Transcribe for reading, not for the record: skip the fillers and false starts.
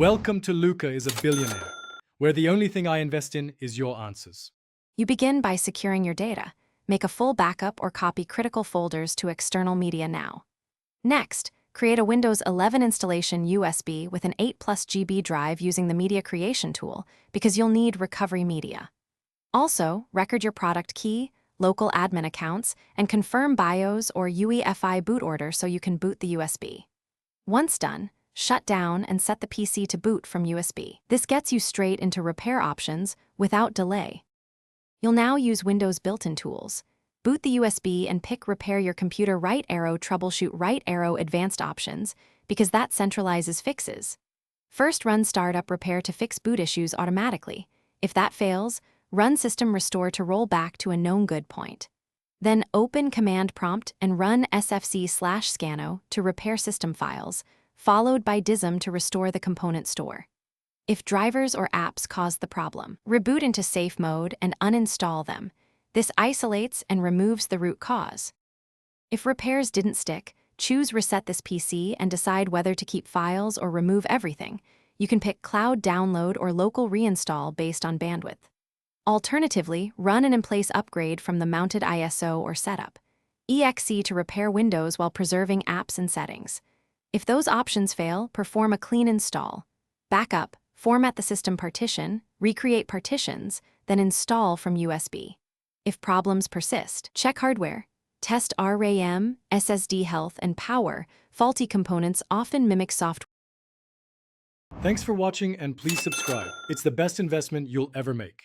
Welcome to Luca is a Billionaire, where the only thing I invest in is your answers. You begin by securing your data. Make a full backup or copy critical folders to external media now. Next, create a Windows 11 installation USB with an 8+ GB drive using the Media Creation tool because you'll need recovery media. Also, record your product key, local admin accounts, and confirm BIOS or UEFI boot order so you can boot the USB. Once done, shut down and set the PC to boot from USB. This gets you straight into repair options without delay. You'll now use Windows built-in tools. Boot the USB and pick Repair Your Computer right arrow Troubleshoot right arrow Advanced options because that centralizes fixes. First, run Startup Repair to fix boot issues automatically. If that fails, run System Restore to roll back to a known good point. Then open Command Prompt and run sfc/scanno to repair system files, followed by dism to restore the component store. If drivers or apps cause the problem, reboot into safe mode and uninstall them. This isolates and removes the root cause. If repairs didn't stick, choose Reset this PC and decide whether to keep files or remove everything. You can pick Cloud Download or Local Reinstall based on bandwidth. Alternatively, run an in-place upgrade from the mounted ISO or setup. EXE to repair Windows while preserving apps and settings. If those options fail, perform a clean install. Backup, format the system partition, recreate partitions, then install from USB. If problems persist, check hardware. Test RAM, SSD health, and power. Faulty components often mimic software. Thanks for watching and please subscribe. It's the best investment you'll ever make.